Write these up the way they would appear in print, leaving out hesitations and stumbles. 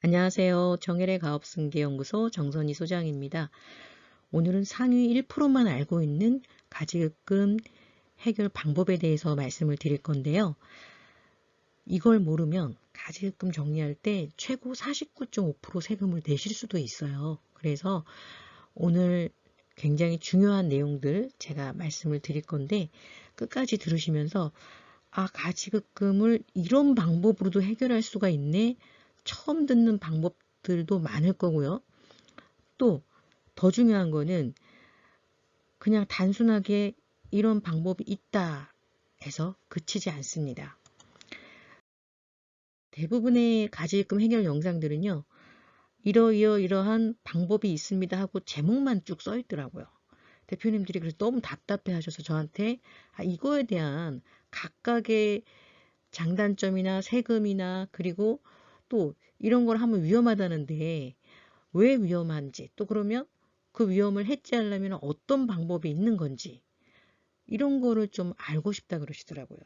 안녕하세요. 정혜래 가업승계연구소 정선희 소장입니다. 오늘은 상위 1%만 알고 있는 가지급금 해결 방법에 대해서 말씀을 드릴 건데요. 이걸 모르면 가지급금 정리할 때 최고 49.5% 세금을 내실 수도 있어요. 그래서 오늘 굉장히 중요한 내용들 제가 말씀을 드릴 건데 끝까지 들으시면서 가지급금을 이런 방법으로도 해결할 수가 있네. 처음 듣는 방법들도 많을 거고요. 또 더 중요한 거는 그냥 단순하게 이런 방법이 있다 해서 그치지 않습니다. 대부분의 가지급금 해결 영상들은요. 이러한 방법이 있습니다 하고 제목만 쭉 써 있더라고요. 대표님들이 그래서 너무 답답해 하셔서 저한테 이거에 대한 각각의 장단점이나 세금이나 그리고 또 이런 걸 하면 위험하다는데 왜 위험한지 또 그러면 그 위험을 해지하려면 어떤 방법이 있는 건지 이런 거를 좀 알고 싶다 그러시더라고요.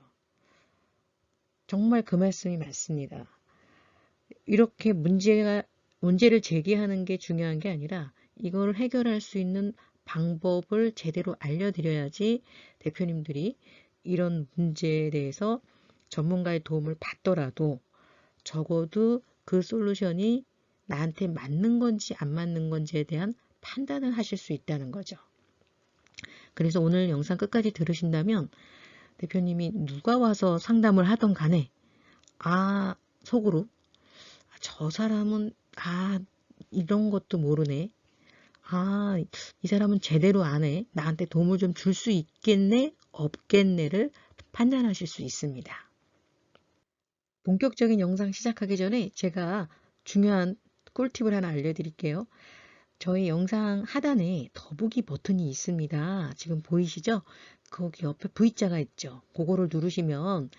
정말 그 말씀이 맞습니다. 이렇게 문제를 제기하는 게 중요한 게 아니라 이걸 해결할 수 있는 방법을 제대로 알려드려야지 대표님들이 이런 문제에 대해서 전문가의 도움을 받더라도 적어도 그 솔루션이 나한테 맞는 건지 안 맞는 건지에 대한 판단을 하실 수 있다는 거죠. 그래서 오늘 영상 끝까지 들으신다면 대표님이 누가 와서 상담을 하던 간에 속으로 저 사람은 이런 것도 모르네. 이 사람은 제대로 안 해. 나한테 도움을 좀 줄 수 있겠네, 없겠네를 판단하실 수 있습니다. 본격적인 영상 시작하기 전에 제가 중요한 꿀팁을 하나 알려드릴게요. 저희 영상 하단에 더보기 버튼이 있습니다. 지금 보이시죠? 거기 옆에 V자가 있죠. 그거를 누르시면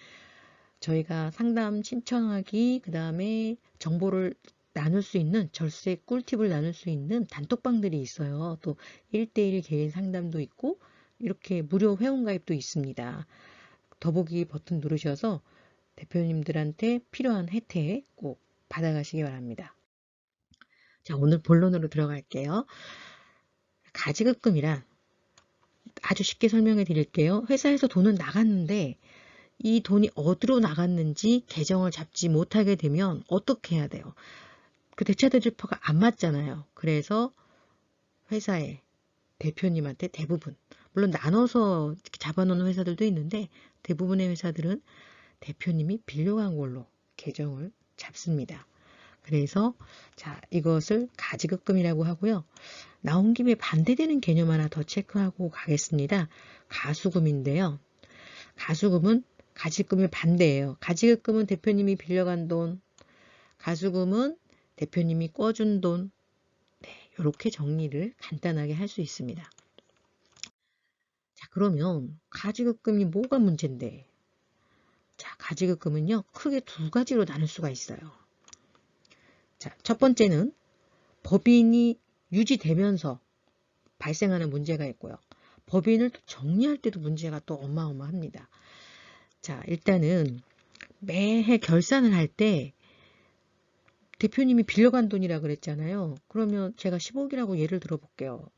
저희가 상담 신청하기, 그 다음에 정보를 나눌 수 있는 절세 꿀팁을 나눌 수 있는 단톡방들이 있어요. 또 1대1 개인 상담도 있고 이렇게 무료 회원가입도 있습니다. 더보기 버튼 누르셔서 대표님들한테 필요한 혜택 꼭 받아가시기 바랍니다. 자, 오늘 본론으로 들어갈게요. 가지급금이란 아주 쉽게 설명해 드릴게요. 회사에서 돈은 나갔는데 이 돈이 어디로 나갔는지 계정을 잡지 못하게 되면 어떻게 해야 돼요? 그 대차대조표가 안 맞잖아요. 그래서 회사의 대표님한테 대부분, 물론 나눠서 잡아놓는 회사들도 있는데 대부분의 회사들은 대표님이 빌려간 걸로 계정을 잡습니다. 그래서 이것을 가지급금이라고 하고요. 나온 김에 반대되는 개념 하나 더 체크하고 가겠습니다. 가수금인데요. 가수금은 가지급금의 반대예요. 가지급금은 대표님이 빌려간 돈, 가수금은 대표님이 꿔준 돈. 이렇게 정리를 간단하게 할 수 있습니다. 그러면 가지급금이 뭐가 문제인데? 가지급금은요, 크게 두 가지로 나눌 수가 있어요. 첫 번째는 법인이 유지되면서 발생하는 문제가 있고요. 법인을 또 정리할 때도 문제가 또 어마어마합니다. 일단은 매해 결산을 할 때 대표님이 빌려간 돈이라 그랬잖아요. 그러면 제가 10억이라고 예를 들어 볼게요.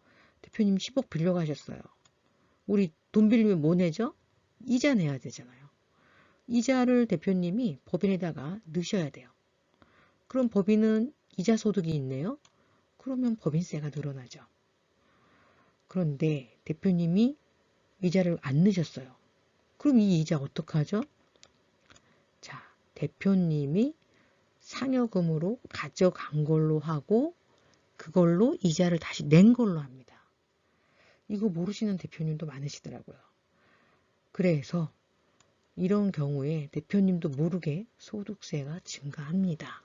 대표님 10억 빌려가셨어요. 우리 돈 빌리면 뭐 내죠? 이자 내야 되잖아요. 이자를 대표님이 법인에다가 넣으셔야 돼요. 그럼 법인은 이자 소득이 있네요. 그러면 법인세가 늘어나죠. 그런데 대표님이 이자를 안 넣으셨어요. 그럼 이 이자 어떡하죠? 대표님이 상여금으로 가져간 걸로 하고 그걸로 이자를 다시 낸 걸로 합니다. 이거 모르시는 대표님도 많으시더라고요. 그래서 이런 경우에 대표님도 모르게 소득세가 증가합니다.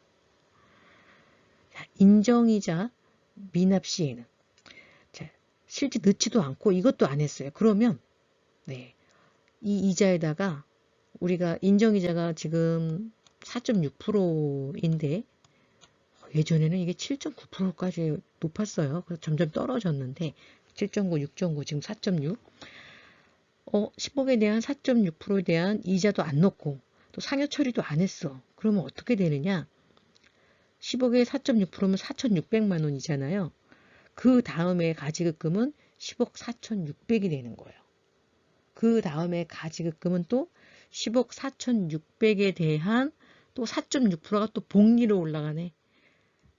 인정이자 미납 시에는 실제 넣지도 않고 이것도 안 했어요. 그러면 이 이자에다가 우리가 인정이자가 지금 4.6%인데 예전에는 이게 7.9%까지 높았어요. 그래서 점점 떨어졌는데 7.9, 6.9, 지금 4.6. 10억에 대한 4.6%에 대한 이자도 안 넣고 또 상여 처리도 안 했어. 그러면 어떻게 되느냐? 10억에 4.6%면 4,600만 원이잖아요. 그 다음에 가지급금은 10억 4,600이 되는 거예요. 그 다음에 가지급금은 또 10억 4,600에 대한 또 4.6%가 또 복리로 올라가네.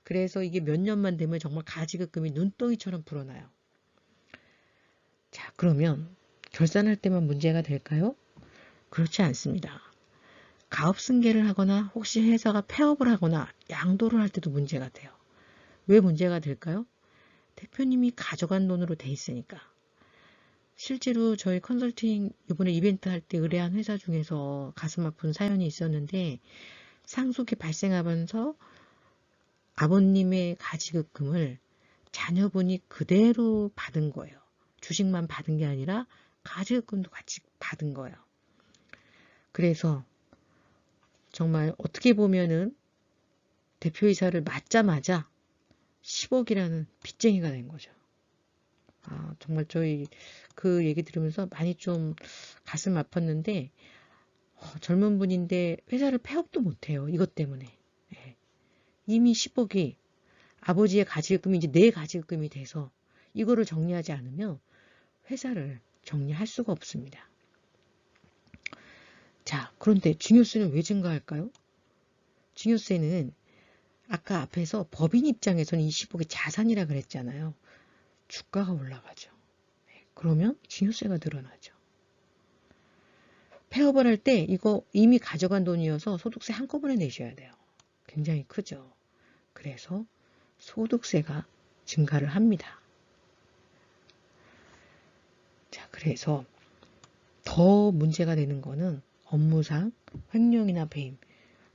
그래서 이게 몇 년만 되면 정말 가지급금이 눈덩이처럼 불어나요. 자, 그러면 결산할 때만 문제가 될까요? 그렇지 않습니다. 가업승계를 하거나 혹시 회사가 폐업을 하거나 양도를 할 때도 문제가 돼요. 왜 문제가 될까요? 대표님이 가져간 돈으로 돼 있으니까. 실제로 저희 컨설팅 이번에 이벤트 할 때 의뢰한 회사 중에서 가슴 아픈 사연이 있었는데 상속이 발생하면서 아버님의 가지급금을 자녀분이 그대로 받은 거예요. 주식만 받은 게 아니라 가지급금도 같이 받은 거예요. 그래서 정말 어떻게 보면은 대표이사를 맡자마자 10억이라는 빚쟁이가 된 거죠. 아, 정말 저희 그 얘기 들으면서 많이 좀 가슴 아팠는데 젊은 분인데 회사를 폐업도 못해요. 이것 때문에. 예. 이미 10억이 아버지의 가지급금이 이제 내 가지급금이 돼서 이거를 정리하지 않으면 회사를 정리할 수가 없습니다. 자, 그런데 증여세는 왜 증가할까요? 증여세는 아까 앞에서 법인 입장에서는 20억이 자산이라 그랬잖아요. 주가가 올라가죠. 그러면 증여세가 늘어나죠. 폐업을 할 때 이거 이미 가져간 돈이어서 소득세 한꺼번에 내셔야 돼요. 굉장히 크죠. 그래서 소득세가 증가를 합니다. 자, 그래서 더 문제가 되는 거는 업무상 횡령이나 배임.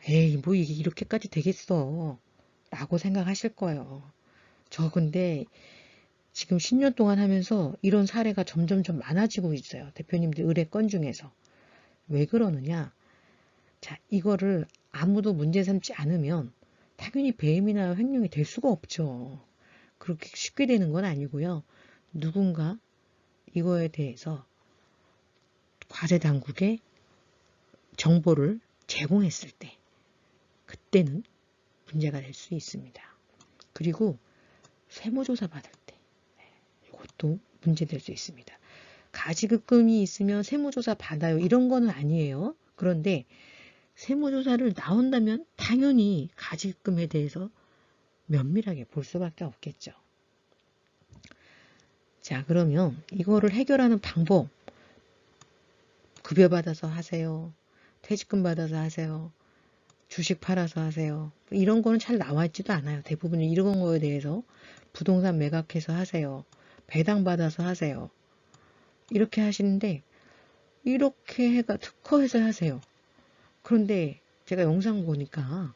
에이, 뭐 이게 이렇게까지 되겠어. 라고 생각하실 거예요. 저 근데 지금 10년 동안 하면서 이런 사례가 점점점 많아지고 있어요. 대표님들 의뢰 건 중에서. 왜 그러느냐? 자, 이거를 아무도 문제 삼지 않으면 당연히 배임이나 횡령이 될 수가 없죠. 그렇게 쉽게 되는 건 아니고요. 누군가 이거에 대해서 과세 당국에 정보를 제공했을 때 그때는 문제가 될 수 있습니다. 그리고 세무조사 받을 때 이것도 문제될 수 있습니다. 가지급금이 있으면 세무조사 받아요. 이런 거는 아니에요. 그런데 세무조사를 나온다면 당연히 가지급금에 대해서 면밀하게 볼 수밖에 없겠죠. 자, 그러면 이거를 해결하는 방법, 급여 받아서 하세요. 퇴직금 받아서 하세요. 주식 팔아서 하세요. 이런 거는 잘 나와 있지도 않아요. 대부분 이런 거에 대해서 부동산 매각해서 하세요. 배당 받아서 하세요. 이렇게 하시는데 이렇게 해가 특허해서 하세요. 그런데 제가 영상 보니까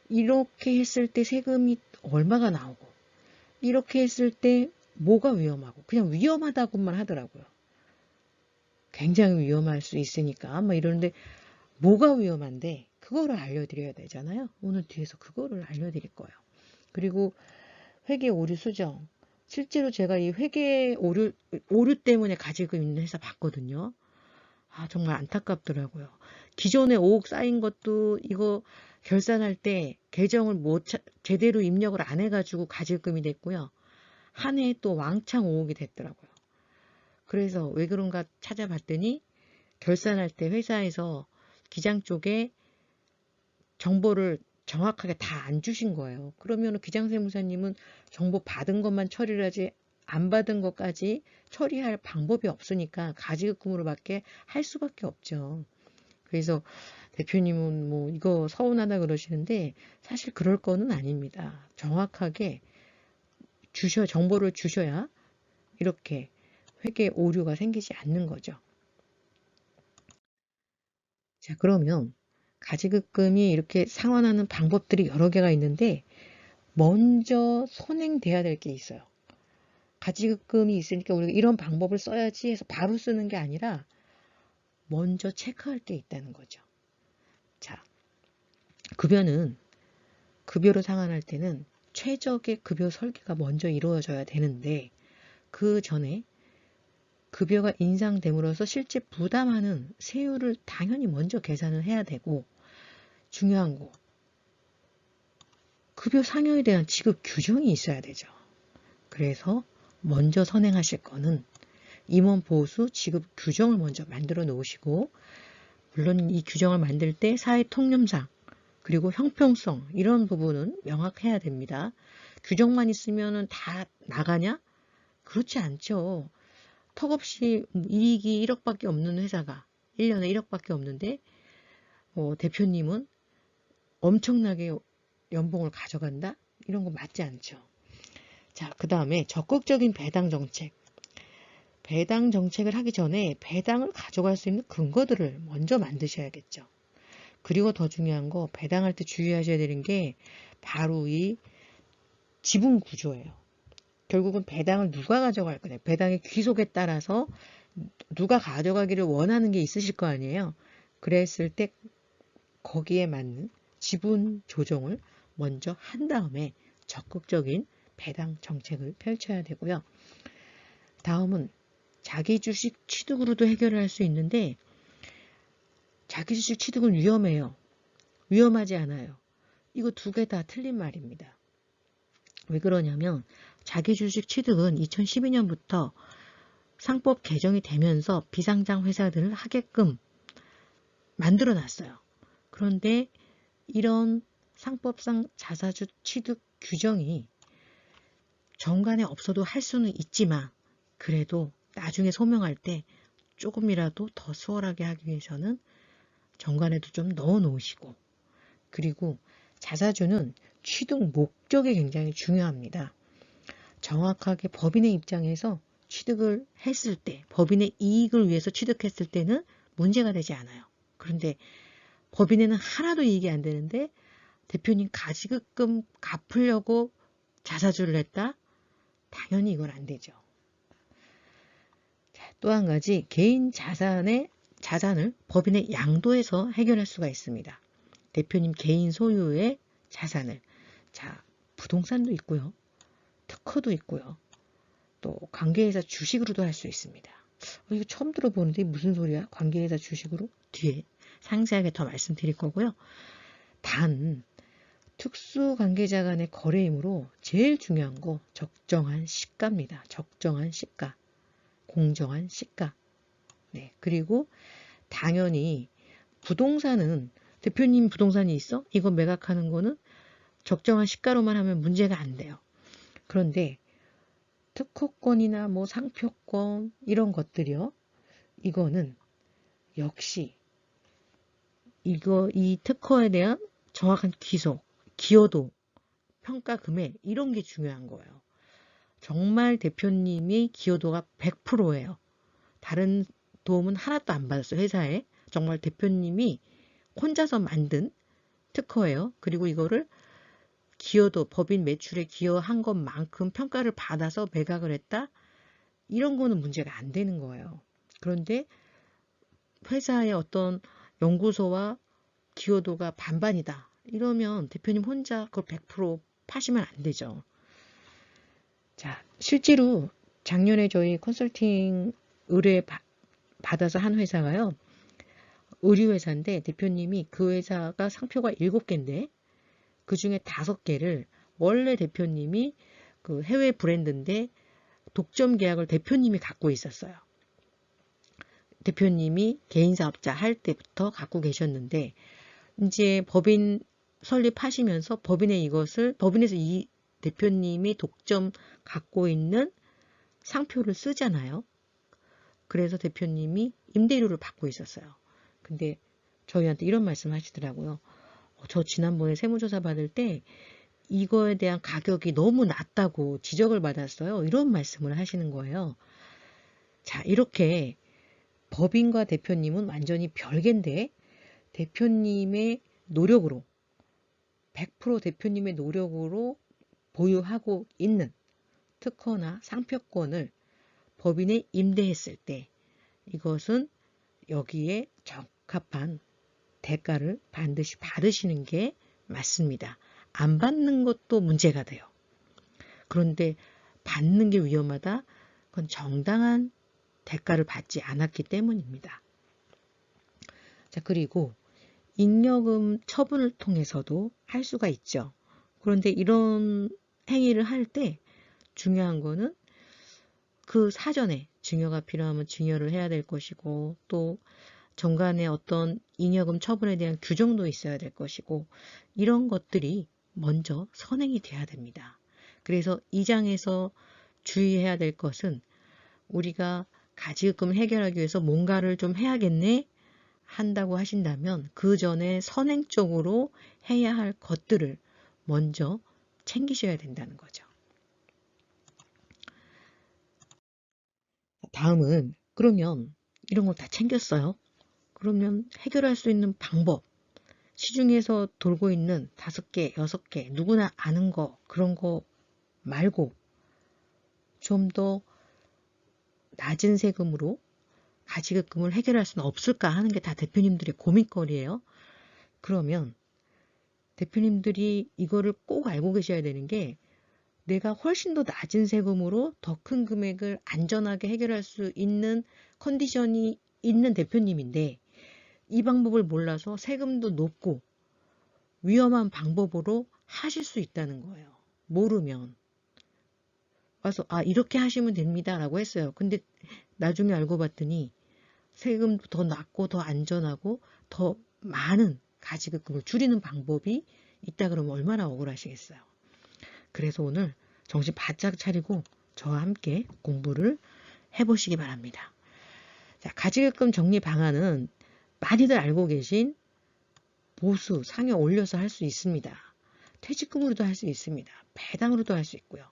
이렇게 했을 때 세금이 얼마가 나오고 이렇게 했을 때 뭐가 위험하고 그냥 위험하다고만 하더라고요. 굉장히 위험할 수 있으니까 막 이러는데 뭐가 위험한데 그거를 알려드려야 되잖아요. 오늘 뒤에서 그거를 알려드릴 거예요. 그리고 회계 오류 수정. 실제로 제가 이 회계 오류 때문에 가지고 있는 회사 봤거든요. 아, 정말 안타깝더라고요. 기존에 5억 쌓인 것도 이거 결산할 때 계정을 제대로 입력을 안 해가지고 가지급금이 됐고요. 한 해에 또 왕창 5억이 됐더라고요. 그래서 왜 그런가 찾아봤더니 결산할 때 회사에서 기장 쪽에 정보를 정확하게 다 안 주신 거예요. 그러면 기장세무사님은 정보 받은 것만 처리를 하지 안 받은 것까지 처리할 방법이 없으니까 가지급금으로밖에 할 수밖에 없죠. 그래서 대표님은 뭐 이거 서운하다 그러시는데 사실 그럴 거는 아닙니다. 정확하게 정보를 주셔야 이렇게 회계 오류가 생기지 않는 거죠. 자, 그러면 가지급금이 이렇게 상환하는 방법들이 여러 개가 있는데 먼저 선행돼야 될 게 있어요. 가지급금이 있으니까 우리가 이런 방법을 써야지 해서 바로 쓰는 게 아니라 먼저 체크할 게 있다는 거죠. 자, 급여를 상환할 때는 최적의 급여 설계가 먼저 이루어져야 되는데 그 전에 급여가 인상됨으로써 실제 부담하는 세율을 당연히 먼저 계산을 해야 되고 중요한 거 급여 상여에 대한 지급 규정이 있어야 되죠. 그래서 먼저 선행하실 거는 임원 보수 지급 규정을 먼저 만들어 놓으시고, 물론 이 규정을 만들 때 사회 통념상 그리고 형평성 이런 부분은 명확해야 됩니다. 규정만 있으면 다 나가냐? 그렇지 않죠. 턱없이 이익이 1억밖에 없는 회사가 1년에 1억밖에 없는데 대표님은 엄청나게 연봉을 가져간다? 이런 거 맞지 않죠. 자, 그 다음에 적극적인 배당 정책. 배당 정책을 하기 전에 배당을 가져갈 수 있는 근거들을 먼저 만드셔야겠죠. 그리고 더 중요한 거, 배당할 때 주의하셔야 되는 게 바로 이 지분 구조예요. 결국은 배당을 누가 가져갈 거냐. 배당의 귀속에 따라서 누가 가져가기를 원하는 게 있으실 거 아니에요. 그랬을 때 거기에 맞는 지분 조정을 먼저 한 다음에 적극적인 배당 정책을 펼쳐야 되고요. 다음은 자기 주식 취득으로도 해결을 할 수 있는데, 자기 주식 취득은 위험해요. 위험하지 않아요. 이거 두 개 다 틀린 말입니다. 왜 그러냐면 자기 주식 취득은 2012년부터 상법 개정이 되면서 비상장 회사들을 하게끔 만들어 놨어요. 그런데 이런 상법상 자사주 취득 규정이 정관에 없어도 할 수는 있지만, 그래도 나중에 소명할 때 조금이라도 더 수월하게 하기 위해서는 정관에도 좀 넣어 놓으시고, 그리고 자사주는 취득 목적이 굉장히 중요합니다. 정확하게 법인의 입장에서 취득을 했을 때, 법인의 이익을 위해서 취득했을 때는 문제가 되지 않아요. 그런데 법인에는 하나도 이익이 안 되는데 대표님 가지급금 갚으려고 자사주를 했다? 당연히 이건 안 되죠. 또 한 가지, 개인 자산을 법인의 양도해서 해결할 수가 있습니다. 대표님 개인 소유의 자산을, 자, 부동산도 있고요. 특허도 있고요. 또 관계회사 주식으로도 할 수 있습니다. 이거 처음 들어보는데 무슨 소리야? 관계회사 주식으로? 뒤에 상세하게 더 말씀드릴 거고요. 단, 특수관계자 간의 거래이므로 제일 중요한 거 적정한 시가입니다. 적정한 시가, 공정한 시가. 네, 그리고 당연히 부동산은 대표님 부동산이 있어? 이거 매각하는 거는 적정한 시가로만 하면 문제가 안 돼요. 그런데 특허권이나 뭐 상표권 이런 것들이요. 이거는 역시 이 특허에 대한 정확한 귀속, 기여도, 평가 금액 이런 게 중요한 거예요. 정말 대표님이 기여도가 100%예요. 다른 도움은 하나도 안 받았어요. 회사에. 정말 대표님이 혼자서 만든 특허예요. 그리고 이거를 기여도, 법인 매출에 기여한 것만큼 평가를 받아서 매각을 했다? 이런 거는 문제가 안 되는 거예요. 그런데 회사의 어떤 연구소와 기여도가 반반이다. 이러면 대표님 혼자 그걸 100% 파시면 안 되죠. 자, 실제로 작년에 저희 컨설팅 의뢰 받아서 한 회사가요. 의류회사인데 대표님이 그 회사가 상표가 7개인데 그 중에 5개를 원래 대표님이 그 해외 브랜드인데 독점 계약을 대표님이 갖고 있었어요. 대표님이 개인사업자 할 때부터 갖고 계셨는데 이제 법인 설립하시면서 법인에서 이 대표님이 독점 갖고 있는 상표를 쓰잖아요. 그래서 대표님이 임대료를 받고 있었어요. 근데 저희한테 이런 말씀 하시더라고요. 저 지난번에 세무조사 받을 때 이거에 대한 가격이 너무 낮다고 지적을 받았어요. 이런 말씀을 하시는 거예요. 자, 이렇게 법인과 대표님은 완전히 별개인데 대표님의 노력으로 100% 대표님의 노력으로 보유하고 있는 특허나 상표권을 법인에 임대했을 때 이것은 여기에 적합한 대가를 반드시 받으시는 게 맞습니다. 안 받는 것도 문제가 돼요. 그런데 받는 게 위험하다? 그건 정당한 대가를 받지 않았기 때문입니다. 자, 그리고 잉여금 처분을 통해서도 할 수가 있죠. 그런데 이런 행위를 할 때 중요한 거는 그 사전에 증여가 필요하면 증여를 해야 될 것이고, 또 정관의 어떤 잉여금 처분에 대한 규정도 있어야 될 것이고, 이런 것들이 먼저 선행이 돼야 됩니다. 그래서 이 장에서 주의해야 될 것은, 우리가 가지급금을 해결하기 위해서 뭔가를 좀 해야겠네 한다고 하신다면 그 전에 선행적으로 해야 할 것들을 먼저 챙기셔야 된다는 거죠. 다음은, 그러면 이런 걸 다 챙겼어요. 그러면 해결할 수 있는 방법, 시중에서 돌고 있는 5개, 6개, 누구나 아는 거, 그런 거 말고 좀 더 낮은 세금으로 가지급금을 해결할 수는 없을까 하는 게 다 대표님들의 고민거리예요. 그러면 대표님들이 이거를 꼭 알고 계셔야 되는 게, 내가 훨씬 더 낮은 세금으로 더 큰 금액을 안전하게 해결할 수 있는 컨디션이 있는 대표님인데, 이 방법을 몰라서 세금도 높고 위험한 방법으로 하실 수 있다는 거예요. 모르면. 와서 이렇게 하시면 됩니다 라고 했어요. 근데 나중에 알고 봤더니 세금도 더 낮고 더 안전하고 더 많은 가지급금을 줄이는 방법이 있다 그러면 얼마나 억울하시겠어요. 그래서 오늘 정신 바짝 차리고 저와 함께 공부를 해보시기 바랍니다. 자, 가지급금 정리 방안은 많이들 알고 계신 보수, 상여 올려서 할 수 있습니다. 퇴직금으로도 할 수 있습니다. 배당으로도 할 수 있고요.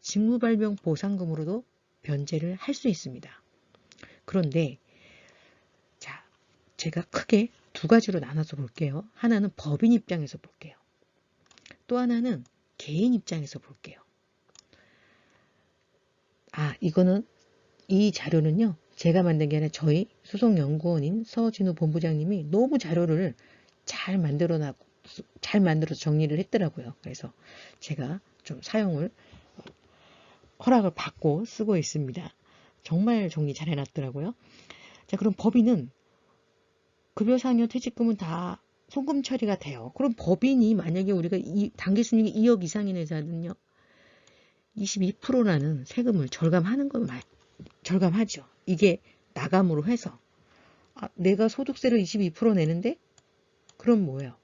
직무발병 보상금으로도 변제를 할 수 있습니다. 그런데 자, 제가 크게 2가지로 나눠서 볼게요. 하나는 법인 입장에서 볼게요. 또 하나는 개인 입장에서 볼게요. 이거는, 이 자료는요, 제가 만든 게 아니라 저희 소속연구원인 서진우 본부장님이 너무 자료를 잘 만들어서 정리를 했더라고요. 그래서 제가 좀 사용을 허락을 받고 쓰고 있습니다. 정말 정리 잘 해놨더라고요. 자, 그럼 법인은 급여상여 퇴직금은 다 송금 처리가 돼요. 그럼 법인이 만약에 우리가 당기순이익이 2억 이상인 회사는요, 22%라는 세금을 절감하는 건 절감하죠. 이게 나감으로 해서 내가 소득세를 22% 내는데 그럼 뭐예요?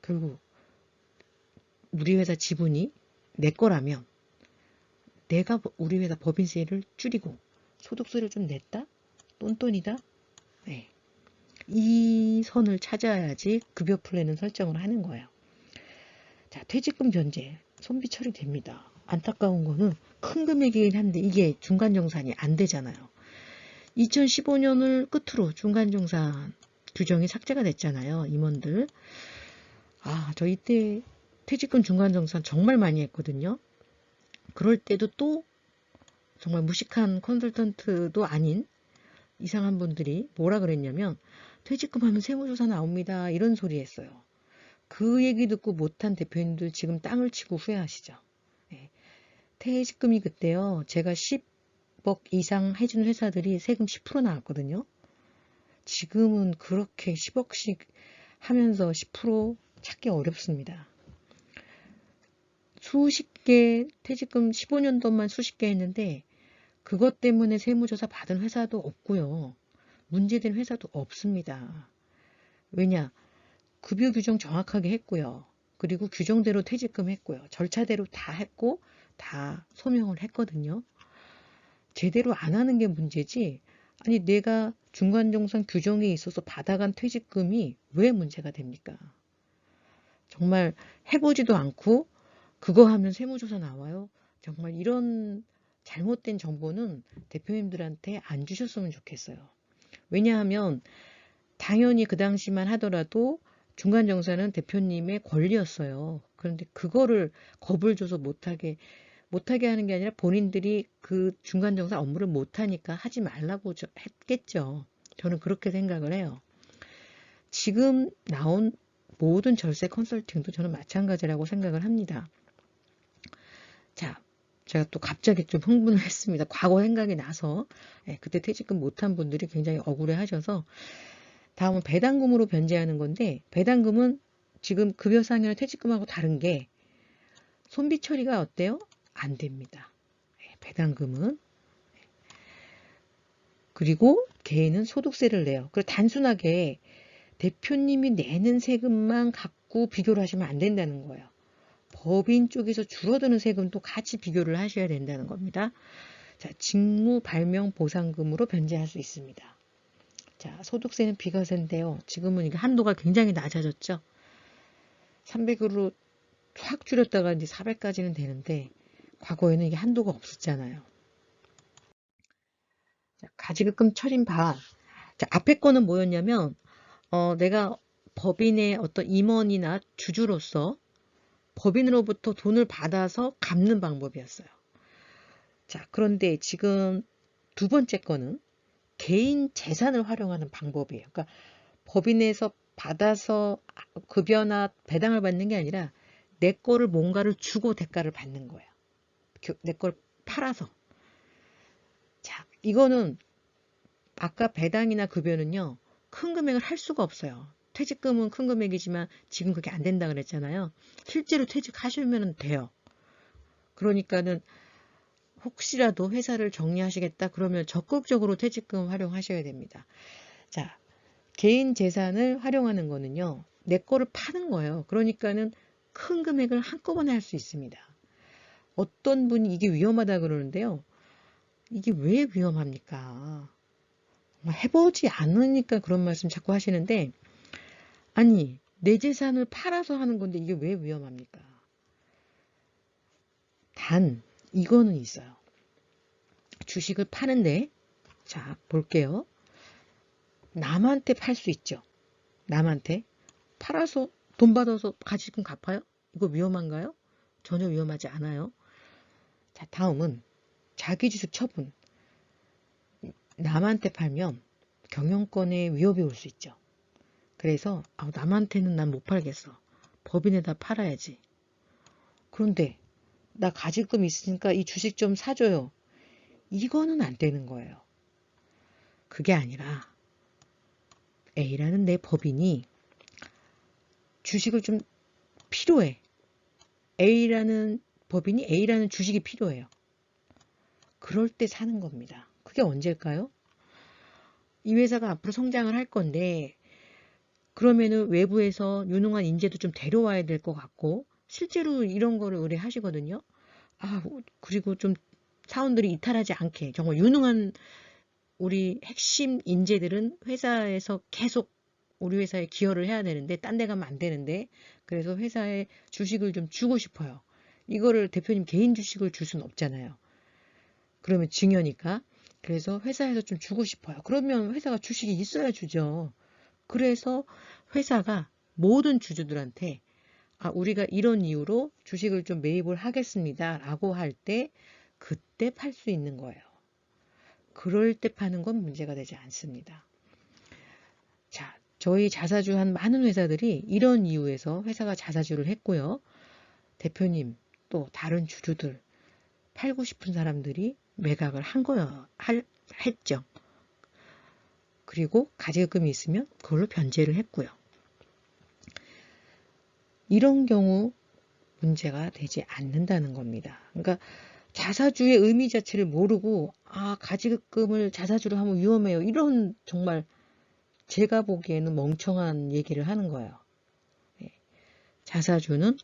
결국 우리 회사 지분이 내 거라면 내가 우리 회사 법인세를 줄이고 소득세를 좀 냈다? 똔똔이다? 네. 이 선을 찾아야지 급여 플랜은 설정을 하는 거예요. 자, 퇴직금 변제, 손비 처리됩니다. 안타까운 거는 큰 금액이긴 한데 이게 중간정산이 안 되잖아요. 2015년을 끝으로 중간정산 규정이 삭제가 됐잖아요. 임원들. 저 이때 퇴직금 중간정산 정말 많이 했거든요. 그럴 때도 또 정말 무식한 컨설턴트도 아닌 이상한 분들이 뭐라 그랬냐면, 퇴직금 하면 세무조사 나옵니다. 이런 소리 했어요. 그 얘기 듣고 못한 대표님들 지금 땅을 치고 후회하시죠. 네. 퇴직금이 그때요, 제가 10억 이상 해준 회사들이 세금 10% 나왔거든요. 지금은 그렇게 10억씩 하면서 10% 찾기 어렵습니다. 수십 개, 퇴직금 15년 동안 수십 개 했는데 그것 때문에 세무조사 받은 회사도 없고요. 문제된 회사도 없습니다. 왜냐? 급여 규정 정확하게 했고요. 그리고 규정대로 퇴직금 했고요. 절차대로 다 했고 다 소명을 했거든요. 제대로 안 하는 게 문제지, 내가 중간정산 규정에 있어서 받아간 퇴직금이 왜 문제가 됩니까? 정말 해보지도 않고 그거 하면 세무조사 나와요? 정말 이런 잘못된 정보는 대표님들한테 안 주셨으면 좋겠어요. 왜냐하면 당연히 그 당시만 하더라도 중간정산은 대표님의 권리였어요. 그런데 그거를 겁을 줘서 못하게 하는 게 아니라 본인들이 그 중간정산 업무를 못하니까 하지 말라고 했겠죠. 저는 그렇게 생각을 해요. 지금 나온 모든 절세 컨설팅도 저는 마찬가지라고 생각을 합니다. 자, 제가 또 갑자기 좀 흥분을 했습니다. 과거 생각이 나서. 그때 퇴직금 못한 분들이 굉장히 억울해 하셔서. 다음은 배당금으로 변제하는 건데, 배당금은 지금 급여상여나 퇴직금하고 다른 게 손비 처리가 어때요? 안 됩니다. 배당금은. 그리고 개인은 소득세를 내요. 그리고 단순하게 대표님이 내는 세금만 갖고 비교를 하시면 안 된다는 거예요. 법인 쪽에서 줄어드는 세금도 같이 비교를 하셔야 된다는 겁니다. 자, 직무 발명 보상금으로 변제할 수 있습니다. 자, 소득세는 비과세인데요. 지금은 이게 한도가 굉장히 낮아졌죠. 300으로 확 줄였다가 이제 400까지는 되는데 과거에는 이게 한도가 없었잖아요. 자, 가지급금 처리 반. 자, 앞에 거는 뭐였냐면 내가 법인의 어떤 임원이나 주주로서 법인으로부터 돈을 받아서 갚는 방법이었어요. 자, 그런데 지금 두 번째 거는 개인 재산을 활용하는 방법이에요. 그러니까 법인에서 받아서 급여나 배당을 받는 게 아니라 내 거를 뭔가를 주고 대가를 받는 거예요. 내 걸 팔아서. 자, 이거는 아까 배당이나 급여는요. 큰 금액을 할 수가 없어요. 퇴직금은 큰 금액이지만 지금 그게 안 된다 그랬잖아요. 실제로 퇴직하시면 돼요. 그러니까는 혹시라도 회사를 정리하시겠다 그러면 적극적으로 퇴직금 활용하셔야 됩니다. 자, 개인 재산을 활용하는 거는요. 내 거를 파는 거예요. 그러니까는 큰 금액을 한꺼번에 할 수 있습니다. 어떤 분이 이게 위험하다 그러는데요. 이게 왜 위험합니까? 해보지 않으니까 그런 말씀 자꾸 하시는데 아니 내 재산을 팔아서 하는 건데 이게 왜 위험합니까? 단 이거는 있어요. 주식을 파는데 자 볼게요. 남한테 팔 수 있죠. 남한테 팔아서 돈 받아서 가지금 갚아요? 이거 위험한가요? 전혀 위험하지 않아요. 자, 다음은 자기주식 처분. 남한테 팔면 경영권에 위협이 올 수 있죠. 그래서 남한테는 난 못 팔겠어. 법인에다 팔아야지. 그런데 나 가지금 있으니까 이 주식 좀 사줘요. 이거는 안 되는 거예요. 그게 아니라 A라는 내 법인이 주식을 좀 필요해. A라는 법인이 A라는 주식이 필요해요. 그럴 때 사는 겁니다. 그게 언제일까요? 이 회사가 앞으로 성장을 할 건데 그러면은 외부에서 유능한 인재도 좀 데려와야 될 것 같고 실제로 이런 거를 의뢰하시거든요. 그리고 좀 사원들이 이탈하지 않게 정말 유능한 우리 핵심 인재들은 회사에서 계속 우리 회사에 기여를 해야 되는데 딴 데 가면 안 되는데 그래서 회사에 주식을 좀 주고 싶어요. 이거를 대표님 개인 주식을 줄 수는 없잖아요. 그러면 증여니까. 그래서 회사에서 좀 주고 싶어요. 그러면 회사가 주식이 있어야 주죠. 그래서 회사가 모든 주주들한테 우리가 이런 이유로 주식을 좀 매입을 하겠습니다. 라고 할 때 그때 팔 수 있는 거예요. 그럴 때 파는 건 문제가 되지 않습니다. 자, 저희 자사주 한 많은 회사들이 이런 이유에서 회사가 자사주를 했고요. 대표님 또 다른 주주들 팔고 싶은 사람들이 매각을 한 거예요. 했죠. 그리고 가지금이 있으면 그걸로 변제를 했고요. 이런 경우 문제가 되지 않는다는 겁니다. 그러니까 자사주의 의미 자체를 모르고 가지금을 자사주로 하면 위험해요. 이런 정말 제가 보기에는 멍청한 얘기를 하는 거예요. 자사주는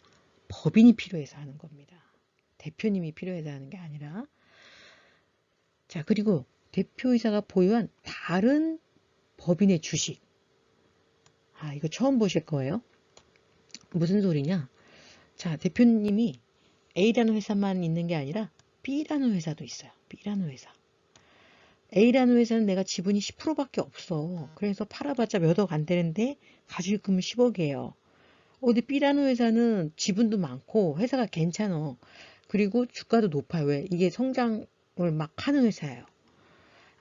법인이 필요해서 하는 겁니다. 대표님이 필요해서 하는 게 아니라 자 그리고 대표이사가 보유한 다른 법인의 주식 이거 처음 보실 거예요. 무슨 소리냐? 자 대표님이 A라는 회사만 있는 게 아니라 B라는 회사도 있어요. B라는 회사. A라는 회사는 내가 지분이 10%밖에 없어. 그래서 팔아봤자 몇 억 안 되는데 가지금은 10억이에요. 근데 B라는 회사는 지분도 많고 회사가 괜찮아. 그리고 주가도 높아요. 왜? 이게 성장을 막 하는 회사예요.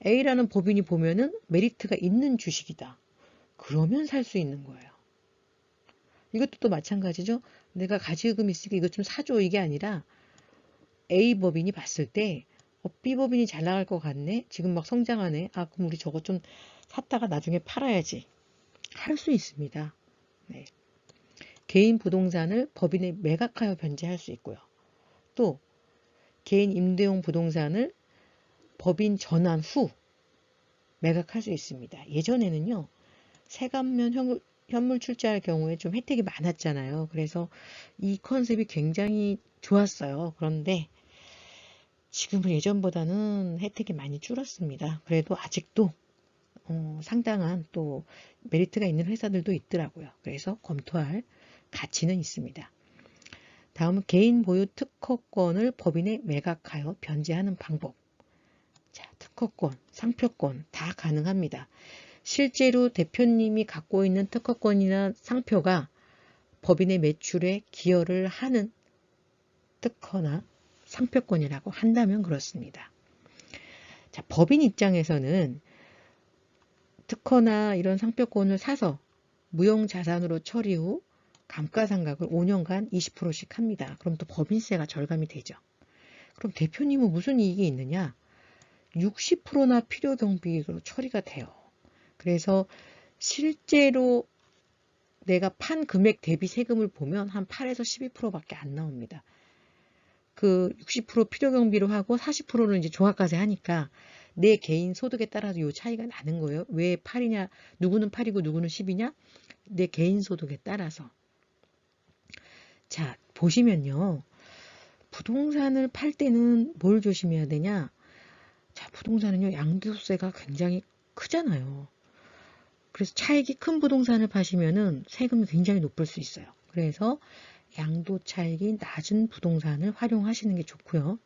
A라는 법인이 보면은 메리트가 있는 주식이다. 그러면 살 수 있는 거예요. 이것도 또 마찬가지죠. 내가 가지금 있으니까 이거 좀 사줘 이게 아니라 A 법인이 봤을 때 B 법인이 잘 나갈 것 같네. 지금 막 성장하네. 그럼 우리 저거 좀 샀다가 나중에 팔아야지. 할 수 있습니다. 네. 개인 부동산을 법인에 매각하여 변제할 수 있고요. 또 개인 임대용 부동산을 법인 전환 후 매각할 수 있습니다. 예전에는요, 세관면 현물 출자할 경우에 좀 혜택이 많았잖아요. 그래서 이 컨셉이 굉장히 좋았어요. 그런데 지금은 예전보다는 혜택이 많이 줄었습니다. 그래도 아직도 상당한 또 메리트가 있는 회사들도 있더라고요. 그래서 검토할 가치는 있습니다. 다음은 개인 보유 특허권을 법인에 매각하여 변제하는 방법. 자, 특허권, 상표권 다 가능합니다. 실제로 대표님이 갖고 있는 특허권이나 상표가 법인의 매출에 기여를 하는 특허나 상표권이라고 한다면 그렇습니다. 자, 법인 입장에서는 특허나 이런 상표권을 사서 무형자산으로 처리 후 감가상각을 5년간 20%씩 합니다. 그럼 또 법인세가 절감이 되죠. 그럼 대표님은 무슨 이익이 있느냐? 60%나 필요경비로 처리가 돼요. 그래서 실제로 내가 판 금액 대비 세금을 보면 한 8에서 12%밖에 안 나옵니다. 그 60% 필요경비로 하고 40%는 이제 종합과세 하니까 내 개인 소득에 따라서 이 차이가 나는 거예요. 왜 8이냐? 누구는 8이고 누구는 10이냐? 내 개인 소득에 따라서. 자, 보시면요. 부동산을 팔 때는 뭘 조심해야 되냐? 자, 부동산은요, 양도세가 굉장히 크잖아요. 그래서 차익이 큰 부동산을 파시면은 세금이 굉장히 높을 수 있어요. 그래서 양도 차익이 낮은 부동산을 활용하시는 게 좋고요.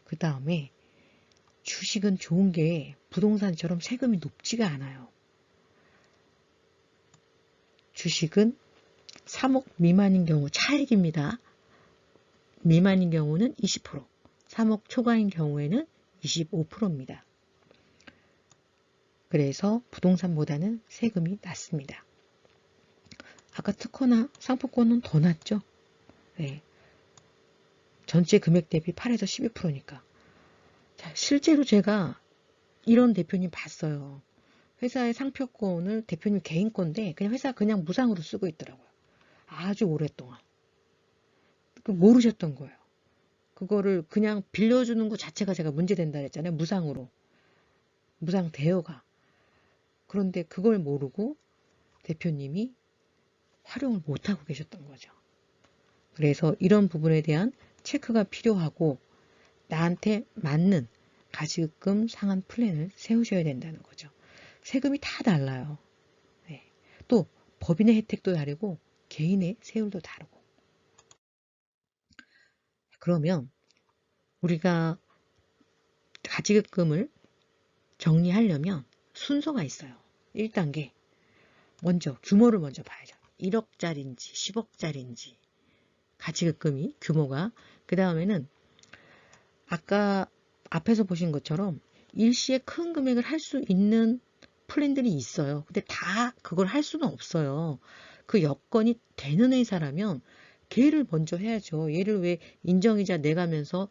그 다음에 주식은 좋은 게 부동산처럼 세금이 높지가 않아요. 주식은 3억 미만인 경우 차익입니다. 미만인 경우는 20%, 3억 초과인 경우에는 25%입니다. 그래서 부동산보다는 세금이 낮습니다. 아까 특허나 상표권은 더 낮죠? 네. 전체 금액 대비 8에서 12%니까. 자, 실제로 제가 이런 대표님 봤어요. 회사의 상표권을 대표님 개인 건데 그냥 회사 그냥 무상으로 쓰고 있더라고요. 아주 오랫동안. 모르셨던 거예요. 그거를 그냥 빌려주는 것 자체가 제가 문제된다 그랬잖아요. 무상으로. 무상 대여가. 그런데 그걸 모르고 대표님이 활용을 못하고 계셨던 거죠. 그래서 이런 부분에 대한 체크가 필요하고 나한테 맞는 가지금 상환 플랜을 세우셔야 된다는 거죠. 세금이 다 달라요. 네. 또 법인의 혜택도 다르고 개인의 세율도 다르고. 그러면 우리가 가지금을 정리하려면 순서가 있어요. 1단계. 먼저 규모를 먼저 봐야죠. 1억짜리인지 10억짜리인지 가지금이 규모가. 그 다음에는 아까 앞에서 보신 것처럼 일시에 큰 금액을 할 수 있는 플랜들이 있어요. 근데 다 그걸 할 수는 없어요. 그 여건이 되는 회사라면 걔를 먼저 해야죠. 얘를 왜 인정이자 내가면서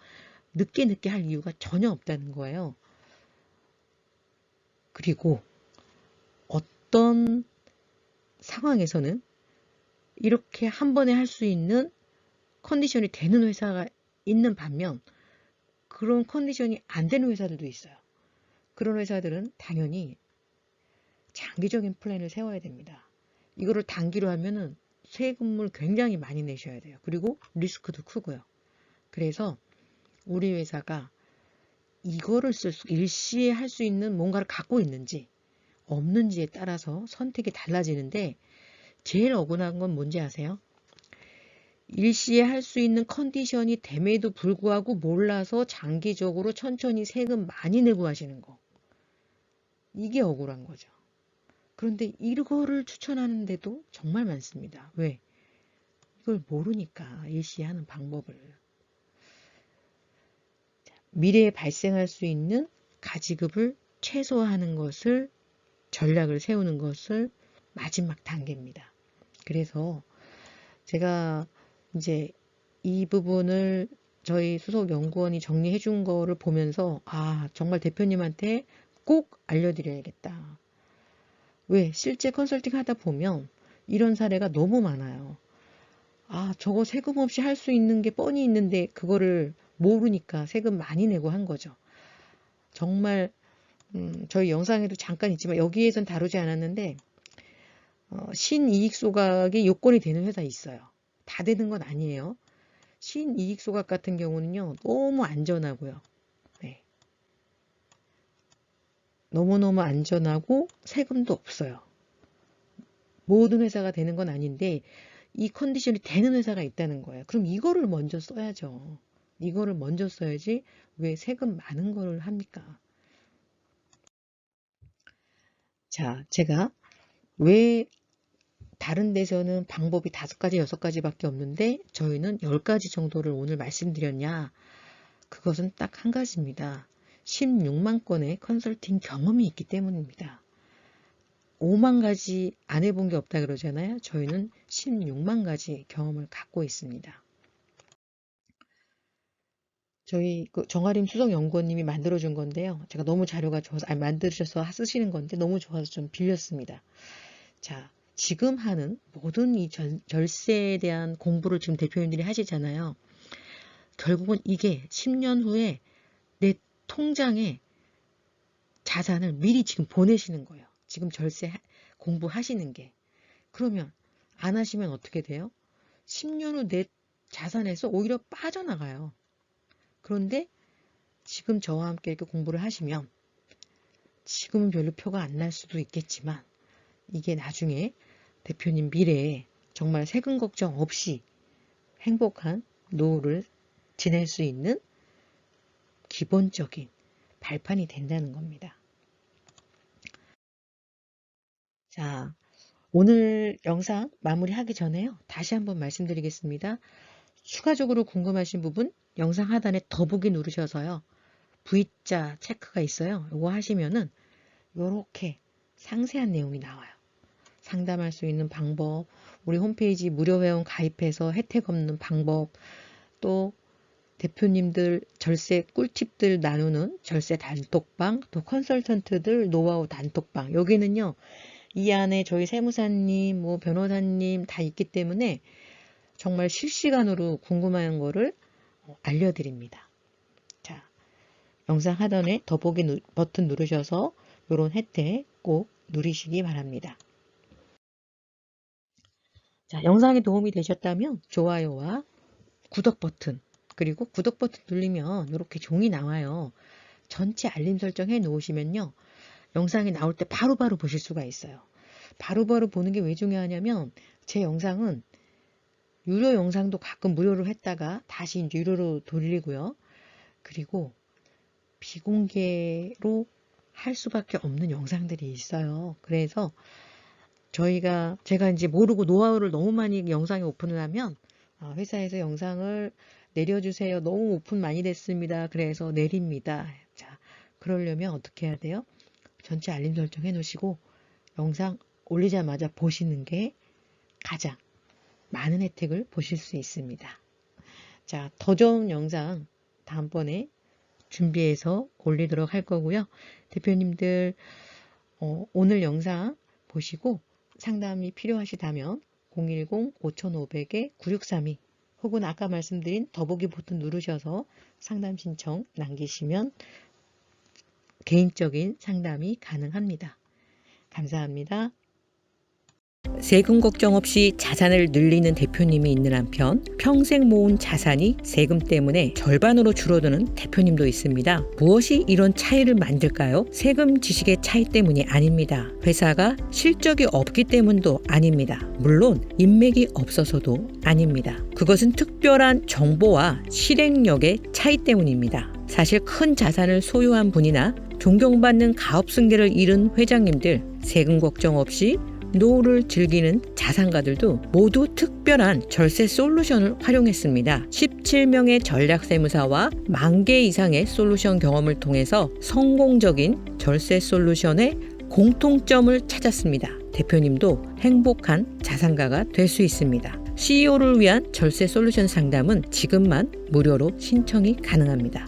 늦게 할 이유가 전혀 없다는 거예요. 그리고 어떤 상황에서는 이렇게 한 번에 할 수 있는 컨디션이 되는 회사가 있는 반면 그런 컨디션이 안 되는 회사들도 있어요. 그런 회사들은 당연히 장기적인 플랜을 세워야 됩니다. 이거를 단기로 하면은 세금을 굉장히 많이 내셔야 돼요. 그리고 리스크도 크고요. 그래서 우리 회사가 이거를 일시에 할 수 있는 뭔가를 갖고 있는지 없는지에 따라서 선택이 달라지는데 제일 억울한 건 뭔지 아세요? 일시에 할 수 있는 컨디션이 됨에도 불구하고 몰라서 장기적으로 천천히 세금 많이 내고 하시는 거. 이게 억울한 거죠. 그런데 이거를 추천하는데도 정말 많습니다. 왜? 이걸 모르니까 일시에 하는 방법을. 미래에 발생할 수 있는 가지급을 최소화하는 것을 전략을 세우는 것을 마지막 단계입니다. 그래서 제가 이제 이 부분을 저희 수석 연구원이 정리해 준 거를 보면서 정말 대표님한테 꼭 알려드려야겠다. 왜? 실제 컨설팅 하다 보면 이런 사례가 너무 많아요. 아, 저거 세금 없이 할 수 있는 게 뻔히 있는데 그거를 모르니까 세금 많이 내고 한 거죠. 정말 저희 영상에도 잠깐 있지만 여기에선 다루지 않았는데 신이익 소각이 요건이 되는 회사 있어요. 다 되는 건 아니에요. 신이익 소각 같은 경우는요. 너무 안전하고요. 네. 너무너무 안전하고 세금도 없어요. 모든 회사가 되는 건 아닌데 이 컨디션이 되는 회사가 있다는 거예요. 그럼 이거를 먼저 써야죠. 이거를 먼저 써야지 왜 세금 많은 거를 합니까? 자, 제가 왜 다른 데서는 방법이 5가지, 6가지밖에 없는데 저희는 10가지 정도를 오늘 말씀드렸냐? 그것은 딱 한 가지입니다. 16만 건의 컨설팅 경험이 있기 때문입니다. 5만 가지 안 해본 게 없다 그러잖아요. 저희는 16만 가지 경험을 갖고 있습니다. 저희 정아림 수석연구원님이 만들어준 건데요. 제가 너무 자료가 좋아서, 만드셔서 쓰시는 건데 너무 좋아서 좀 빌렸습니다. 자, 지금 하는 모든 이 절세에 대한 공부를 지금 대표님들이 하시잖아요. 결국은 이게 10년 후에 내 통장에 자산을 미리 지금 보내시는 거예요. 지금 절세 공부하시는 게. 그러면 안 하시면 어떻게 돼요? 10년 후 내 자산에서 오히려 빠져나가요. 그런데 지금 저와 함께 이렇게 공부를 하시면 지금은 별로 표가 안 날 수도 있겠지만 이게 나중에 대표님 미래에 정말 세금 걱정 없이 행복한 노후를 지낼 수 있는 기본적인 발판이 된다는 겁니다. 자, 오늘 영상 마무리하기 전에요. 다시 한번 말씀드리겠습니다. 추가적으로 궁금하신 부분 영상 하단에 더보기 누르셔서요. V자 체크가 있어요. 이거 하시면은 이렇게 상세한 내용이 나와요. 상담할 수 있는 방법, 우리 홈페이지 무료 회원 가입해서 혜택 없는 방법, 또 대표님들 절세 꿀팁들 나누는 절세 단톡방, 또 컨설턴트들 노하우 단톡방. 여기는요, 이 안에 저희 세무사님, 뭐 변호사님 다 있기 때문에 정말 실시간으로 궁금한 거를 알려드립니다. 자, 영상 하단에 더보기 버튼 누르셔서 이런 혜택 꼭 누리시기 바랍니다. 자, 영상이 도움이 되셨다면 좋아요와 구독 버튼, 그리고 구독 버튼 누르면 이렇게 종이 나와요. 전체 알림 설정 해 놓으시면요. 영상이 나올 때 바로바로 보실 수가 있어요. 바로바로 보는 게 왜 중요하냐면 제 영상은 유료 영상도 가끔 무료로 했다가 다시 이제 유료로 돌리고요. 그리고 비공개로 할 수밖에 없는 영상들이 있어요. 그래서 제가 이제 모르고 노하우를 너무 많이 영상에 오픈을 하면 회사에서 영상을 내려주세요. 너무 오픈 많이 됐습니다. 그래서 내립니다. 자, 그러려면 어떻게 해야 돼요? 전체 알림 설정 해 놓으시고 영상 올리자마자 보시는 게 가장 많은 혜택을 보실 수 있습니다. 자, 더 좋은 영상 다음번에 준비해서 올리도록 할 거고요. 대표님들 오늘 영상 보시고 상담이 필요하시다면 010-5500-9632 혹은 아까 말씀드린 더보기 버튼 누르셔서 상담 신청 남기시면 개인적인 상담이 가능합니다. 감사합니다. 세금 걱정 없이 자산을 늘리는 대표님이 있는 한편 평생 모은 자산이 세금 때문에 절반으로 줄어드는 대표님도 있습니다. 무엇이 이런 차이를 만들까요? 세금 지식의 차이 때문이 아닙니다. 회사가 실적이 없기 때문도 아닙니다. 물론 인맥이 없어서도 아닙니다. 그것은 특별한 정보와 실행력의 차이 때문입니다. 사실 큰 자산을 소유한 분이나 존경받는 가업 승계를 이룬 회장님들, 세금 걱정 없이 노후를 즐기는 자산가들도 모두 특별한 절세 솔루션을 활용했습니다. 17명의 전략세무사와 10,000개 이상의 솔루션 경험을 통해서 성공적인 절세 솔루션의 공통점을 찾았습니다. 대표님도 행복한 자산가가 될 수 있습니다. CEO를 위한 절세 솔루션 상담은 지금만 무료로 신청이 가능합니다.